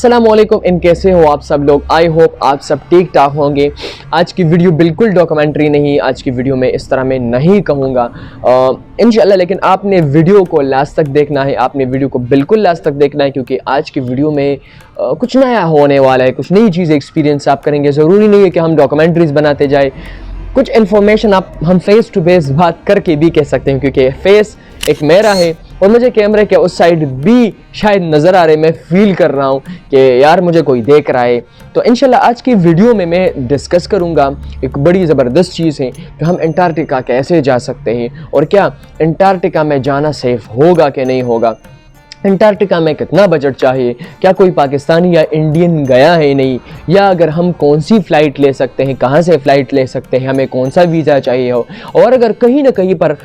अस्सलाम वालेकुम। इन कैसे हो आप सब लोग? आई होप आप सब ठीक ठाक होंगे। आज की वीडियो बिल्कुल डॉक्यूमेंट्री नहीं, आज की वीडियो में इस तरह मैं नहीं कहूँगा इंशाल्लाह, लेकिन आपने वीडियो को लास्ट तक देखना है, आपने वीडियो को बिल्कुल लास्ट तक देखना है, क्योंकि आज की वीडियो में कुछ नया होने वाला है, कुछ नई चीज़ें एक्सपीरियंस आप करेंगे। ज़रूरी नहीं है कि हम डॉक्यूमेंट्रीज़ बनाते जाए, कुछ इन्फॉर्मेशन हम फेस टू फेस बात करके भी कह सकते हैं, क्योंकि फेस एक मेरा है और मुझे कैमरे के उस साइड भी शायद नज़र आ रहे, मैं फील कर रहा हूँ कि यार मुझे कोई देख रहा है। तो इंशाल्लाह आज की वीडियो में मैं डिस्कस करूँगा एक बड़ी ज़बरदस्त चीज़ है कि हम अंटार्कटिका कैसे जा सकते हैं और क्या अंटार्कटिका में जाना सेफ़ होगा कि नहीं होगा, अंटार्कटिका में कितना बजट चाहिए, क्या कोई पाकिस्तानी या इंडियन गया है नहीं, या अगर हम कौन सी फ़्लाइट ले सकते हैं, कहाँ से फ़्लाइट ले सकते हैं, हमें कौन सा वीज़ा चाहिए हो, और अगर कहीं ना कहीं पर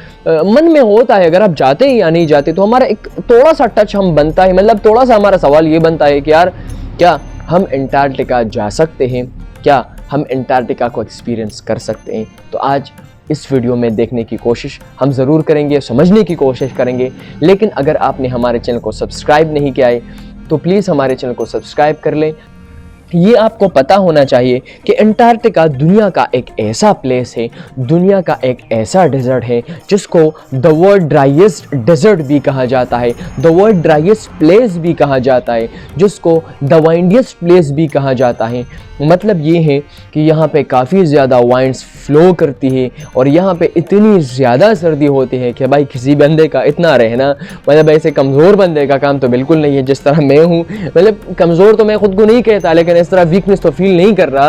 मन में होता है अगर आप जाते हैं या नहीं जाते, तो हमारा एक थोड़ा सा टच हम बनता है, मतलब थोड़ा सा हमारा सवाल ये बनता है कि यार क्या हम अंटार्कटिका जा सकते हैं, क्या हम अंटार्कटिका को एक्सपीरियंस कर सकते हैं। तो आज इस वीडियो में देखने की कोशिश हम ज़रूर करेंगे, समझने की कोशिश करेंगे। लेकिन अगर आपने हमारे चैनल को सब्सक्राइब नहीं किया है तो प्लीज़ हमारे चैनल को सब्सक्राइब कर लें। ये आपको पता होना चाहिए कि अंटार्कटिका दुनिया का एक ऐसा प्लेस है, दुनिया का एक ऐसा डेजर्ट है जिसको द वर्ल्ड ड्राइएस्ट डेजर्ट भी कहा जाता है, द वर्ल्ड ड्राइएस्ट प्लेस भी कहा जाता है, जिसको द वाइंडिएस्ट प्लेस भी कहा जाता है। मतलब ये है कि यहाँ पे काफ़ी ज़्यादा वाइंड्स फ्लो करती है और यहाँ पे इतनी ज़्यादा सर्दी होती है कि भाई किसी बंदे का इतना रहना, मतलब ऐसे कमज़ोर बंदे का काम तो बिल्कुल नहीं है जिस तरह मैं हूँ। मतलब कमज़ोर तो मैं ख़ुद को नहीं कहता, लेकिन इस तरह वीकनेस तो फील नहीं कर रहा।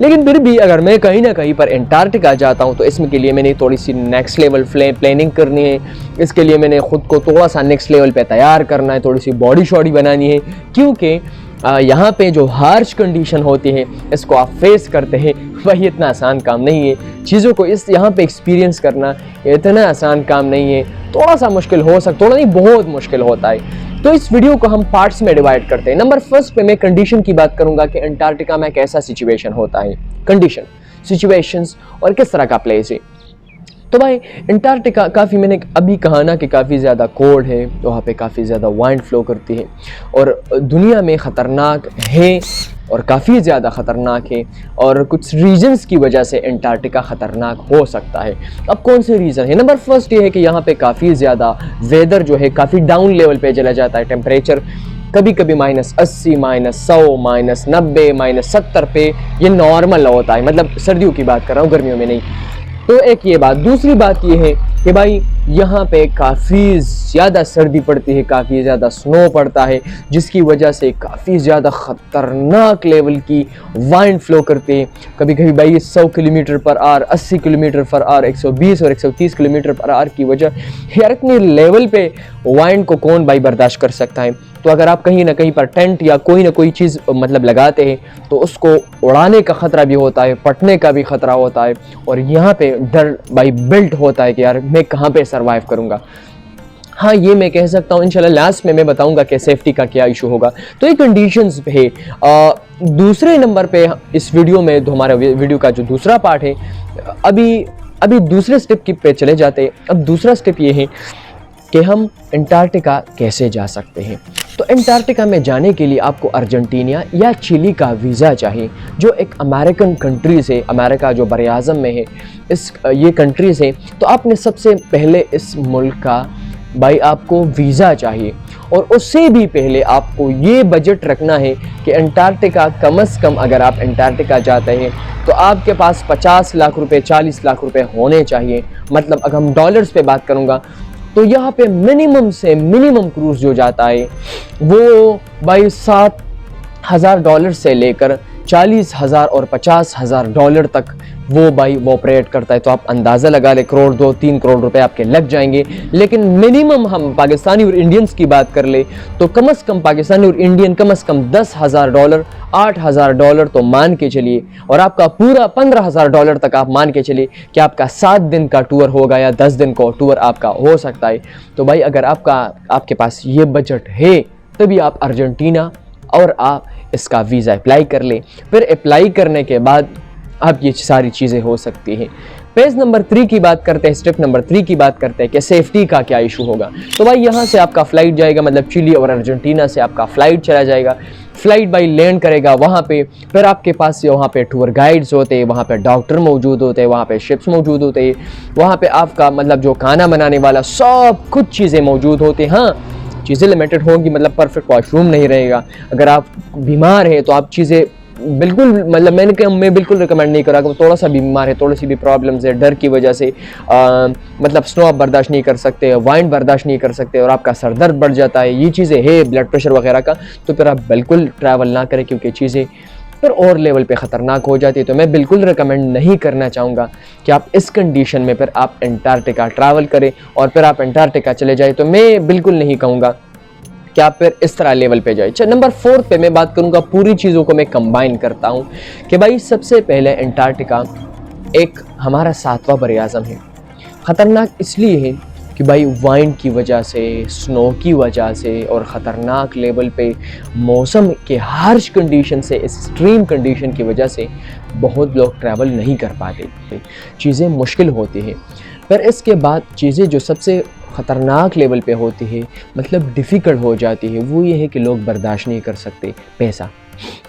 लेकिन फिर भी अगर मैं कहीं ना कहीं पर अंटार्कटिका जाता हूँ तो इसमें के लिए मैंने थोड़ी सी नेक्स्ट लेवल प्लानिंग करनी है, इसके लिए मैंने ख़ुद को थोड़ा सा नेक्स्ट लेवल पे तैयार करना है, थोड़ी सी बॉडी शॉडी बनानी है, क्योंकि यहाँ पे जो हार्श कंडीशन होती है इसको आप फेस करते हैं, वही इतना आसान काम नहीं है। चीज़ों को यहाँ पे एक्सपीरियंस करना इतना आसान काम नहीं है, थोड़ा सा मुश्किल हो सकता, थोड़ा नहीं बहुत मुश्किल होता है। तो इस वीडियो को हम पार्ट्स में डिवाइड करते हैं। नंबर फर्स्ट पे मैं कंडीशन की बात करूंगा कि अंटार्कटिका में कैसा सिचुएशन होता है, कंडीशन, सिचुएशंस और किस तरह का प्लेस है। तो भाई अंटार्कटिका काफ़ी, मैंने अभी कहा ना कि काफ़ी ज़्यादा कोल्ड है, वहाँ पे काफ़ी ज़्यादा वाइंड फ्लो करती है और दुनिया में ख़तरनाक है और काफ़ी ज़्यादा ख़तरनाक है, और कुछ रीजन्स की वजह से अंटार्कटिका ख़तरनाक हो सकता है। अब कौन से रीज़न है? नंबर फर्स्ट ये है कि यहाँ पे काफ़ी ज़्यादा वेदर जो है काफ़ी डाउन लेवल पे चला जाता है, टेम्परेचर कभी कभी -80, -100, -90, -70 पे ये नॉर्मल होता है। मतलब सर्दियों की बात कर रहा हूँ, गर्मियों में नहीं। तो एक ये बात। दूसरी बात ये है कि भाई यहाँ पे काफ़ी ज़्यादा सर्दी पड़ती है, काफ़ी ज़्यादा स्नो पड़ता है, जिसकी वजह से काफ़ी ज़्यादा ख़तरनाक लेवल की वाइंड फ्लो करती है। कभी कभी भाई 100 kilometre per hour, 80 kilometre per hour, 120 और 130 किलोमीटर पर आवर की वजह, यार इतने लेवल पे वाइंड को कौन भाई बर्दाश्त कर सकता है। तो अगर आप कहीं ना कहीं पर टेंट या कोई ना कोई चीज़ मतलब लगाते हैं तो उसको उड़ाने का ख़तरा भी होता है, फटने का भी ख़तरा होता है, और यहाँ पे डर भाई बिल्ट होता है कि यार मैं कहाँ पे सर्वाइव करूँगा। हाँ, ये मैं कह सकता हूँ। इंशाल्लाह लास्ट में मैं बताऊँगा कि सेफ्टी का क्या इशू होगा। तो ये कंडीशंस है। दूसरे नंबर पे इस वीडियो में, तो हमारा वीडियो का जो दूसरा पार्ट है, अभी दूसरे स्टेप की पे चले जाते हैं। अब दूसरा स्टेप ये है कि हम अंटार्कटिका कैसे जा सकते हैं। तो अंटार्कटिका में जाने के लिए आपको अर्जेंटीना या चिली का वीज़ा चाहिए, जो एक अमेरिकन कंट्री से, अमेरिका जो बर-ए-आज़म में है, ये कंट्री से। तो आपने सबसे पहले इस मुल्क का भाई आपको वीज़ा चाहिए, और उससे भी पहले आपको ये बजट रखना है कि अंटार्कटिका कम से कम, अगर आप अंटार्कटिका जाते हैं तो आपके पास 50 लाख रुपए, 40 लाख रुपए होने चाहिए। मतलब अगर हम डॉलर्स पे बात करूँगा तो यहाँ पे मिनिमम से मिनिमम क्रूज़ जो जाता है वो भाई $7,000 से लेकर 40,000 और 50,000 डॉलर तक वो भाई वो ऑपरेट करता है। तो आप अंदाज़ा लगा ले, करोड़, 2-3 करोड़ रुपए आपके लग जाएंगे। लेकिन मिनिमम हम पाकिस्तानी और इंडियंस की बात कर ले तो कम से कम पाकिस्तानी और इंडियन कम से कम $10,000, $8,000 तो मान के चलिए, और आपका पूरा $15,000 तक आप मान के चलिए कि आपका 7 दिन का टूर होगा या 10 दिन का टूर आपका हो सकता है। तो भाई अगर आपके पास ये बजट है तभी आप अर्जेंटीना और आप इसका वीज़ा अप्लाई कर लें। फिर अप्लाई करने के बाद अब ये सारी चीज़ें हो सकती हैं। पेज नंबर 3 की बात करते हैं, स्टेप नंबर 3 की बात करते हैं कि सेफ्टी का क्या इशू होगा। तो भाई यहाँ से आपका फ़्लाइट जाएगा, मतलब चिली और अर्जेंटीना से आपका फ़्लाइट चला जाएगा। फ्लाइट बाई लैंड करेगा वहाँ पे, फिर आपके पास वहाँ पे टूर गाइड्स होते हैं, वहाँ पे डॉक्टर मौजूद होते हैं, वहाँ पे शिप्स मौजूद होते हैं, वहाँ पे आपका मतलब जो खाना बनाने वाला सब कुछ चीज़ें मौजूद होती हैं। हाँ, चीज़ें लिमिटेड होंगी, मतलब परफेक्ट वॉशरूम नहीं रहेगा। अगर आप बीमार हैं तो आप चीज़ें बिल्कुल मतलब मैं बिल्कुल रिकमेंड नहीं करा। थोड़ा सा बीमार है, थोड़ी सी भी प्रॉब्लम्स है, डर की वजह से मतलब स्नो आप बर्दाश्त नहीं कर सकते, वाइन बर्दाश्त नहीं कर सकते और आपका सर दर्द बढ़ जाता है, ये चीज़ें है ब्लड प्रेशर वगैरह का, तो फिर आप बिल्कुल ट्रैवल ना करें, क्योंकि चीज़ें फिर और लेवल पे ख़तरनाक हो जाती है। तो मैं बिल्कुल रिकमेंड नहीं करना चाहूँगा कि आप इस कंडीशन में फिर आप अंटार्कटिका ट्रैवल करें और फिर आप अंटार्कटिका चले जाए। तो मैं बिल्कुल नहीं कहूँगा कि आप फिर इस तरह लेवल पे जाए। नंबर 4 पे मैं बात करूँगा, पूरी चीज़ों को मैं कंबाइन करता हूँ कि भाई सबसे पहले अंटार्कटिका एक हमारा 7वां बर-ए-आज़म है। ख़तरनाक इसलिए है कि भाई वाइन की वजह से, स्नो की वजह से और ख़तरनाक लेवल पे मौसम के हार्श कंडीशन से, एक्सट्रीम कंडीशन की वजह से बहुत लोग ट्रैवल नहीं कर पाते, चीज़ें मुश्किल होती हैं। फिर इसके बाद चीज़ें जो सबसे ख़तरनाक लेवल पे होती है, मतलब डिफ़िकल्ट हो जाती है, वो ये है कि लोग बर्दाश्त नहीं कर सकते पैसा।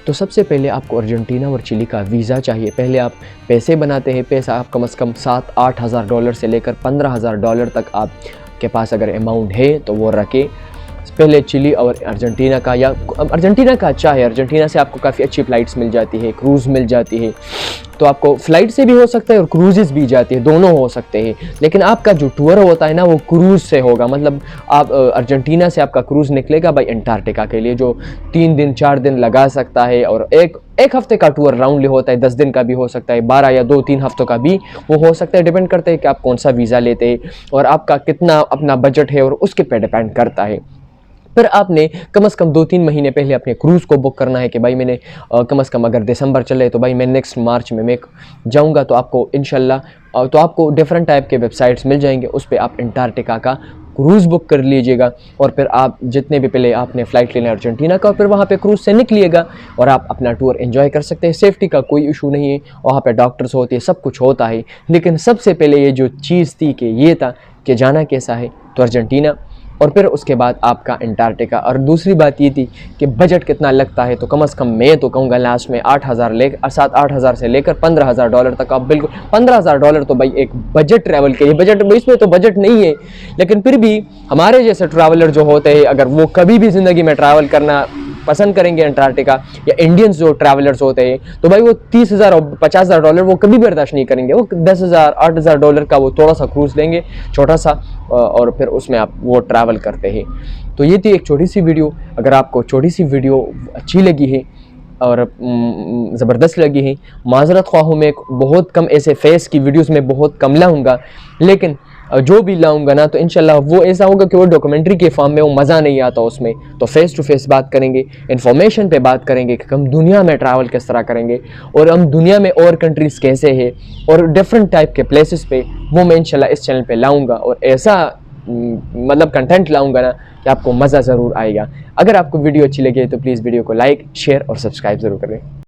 तो सबसे पहले आपको अर्जेंटीना और चिली का वीज़ा चाहिए। पहले आप पैसे बनाते हैं, पैसा आप कम से कम $7-8 हज़ार से लेकर $15,000 तक आपके पास अगर अमाउंट है तो वो रखें। पहले चिली और अर्जेंटीना का, या अर्जेंटीना का अच्छा है, अर्जेंटीना से आपको काफ़ी अच्छी फ़्लाइट्स मिल जाती है, क्रूज़ मिल जाती है, तो आपको फ़्लाइट से भी हो सकता है और क्रूज़ेस भी जाती है, दोनों हो सकते हैं। लेकिन आपका जो टूर होता है ना वो क्रूज़ से होगा, मतलब आप अर्जेंटीना से आपका क्रूज़ निकलेगा भाई अंटार्कटिका के लिए, जो 3 दिन 4 दिन लगा सकता है और एक हफ़्ते का टूर राउंडली होता है, 10 दिन का भी हो सकता है, 12 या 2-3 हफ़्तों का भी वो हो सकता है। डिपेंड करता है कि आप कौन सा वीज़ा लेते हैं और आपका कितना अपना बजट है और उसके पे डिपेंड करता है। फिर आपने कम से कम 2-3 महीने पहले अपने क्रूज़ को बुक करना है कि भाई मैंने कम से कम अगर दिसंबर चले तो भाई मैं नेक्स्ट मार्च में मैं जाऊंगा, तो आपको इंशाल्लाह तो आपको डिफरेंट टाइप के वेबसाइट्स मिल जाएंगे, उस पर आप अंटार्कटिका का क्रूज़ बुक कर लीजिएगा और फिर आप जितने भी पहले आपने फ़्लाइट लेना है अर्जेंटीना का, और फिर वहाँ पे क्रूज़ से निकलिएगा और आप अपना टूर एंजॉय कर सकते हैं। सेफ्टी का कोई इशू नहीं है, वहाँ पे डॉक्टर्स होते हैं, सब कुछ होता है। लेकिन सबसे पहले ये जो चीज़ थी कि ये था कि जाना कैसा है, तो अर्जेंटीना और फिर उसके बाद आपका अंटार्कटिका। और दूसरी बात ये थी कि बजट कितना लगता है, तो कम से कम मैं तो कहूँगा लास्ट में 7-8 हज़ार से लेकर $15,000 तक आप बिल्कुल, $15,000 तो भाई एक बजट ट्रैवल के लिए, बजट इसमें तो बजट नहीं है, लेकिन फिर भी हमारे जैसे ट्रैवलर जो होते हैं, अगर वो कभी भी ज़िंदगी में ट्रैवल करना पसंद करेंगे अंटार्कटिका, या इंडियंस जो ट्रैवलर्स होते हैं, तो भाई वो $30,000 और $50,000 वो कभी बर्दाश्त नहीं करेंगे। वो $10,000 $8,000 का वो थोड़ा सा क्रूज़ लेंगे, छोटा सा, और फिर उसमें आप वो ट्रैवल करते हैं। तो ये थी एक छोटी सी वीडियो। अगर आपको छोटी सी वीडियो अच्छी लगी है और ज़बरदस्त लगी है, माज़रत ख्वाह हूँ, मैं बहुत कम ऐसे फेस की वीडियोस में बहुत कम लाऊंगा, लेकिन जो भी लाऊंगा ना तो इंशाल्लाह वो ऐसा होगा कि वो डॉक्यूमेंट्री के फॉर्म में वो मज़ा नहीं आता उसमें। तो फेस टू फेस बात करेंगे, इन्फॉर्मेशन पे बात करेंगे कि हम दुनिया में ट्रैवल किस तरह करेंगे और हम दुनिया में और कंट्रीज़ कैसे हैं और डिफरेंट टाइप के प्लेसेस पे, वो मैं इंशाल्लाह इस चैनल पे लाऊंगा और ऐसा मतलब कंटेंट लाऊंगा ना कि आपको मज़ा ज़रूर आएगा। अगर आपको वीडियो अच्छी लगे तो प्लीज़ वीडियो को लाइक, शेयर और सब्सक्राइब ज़रूर करें।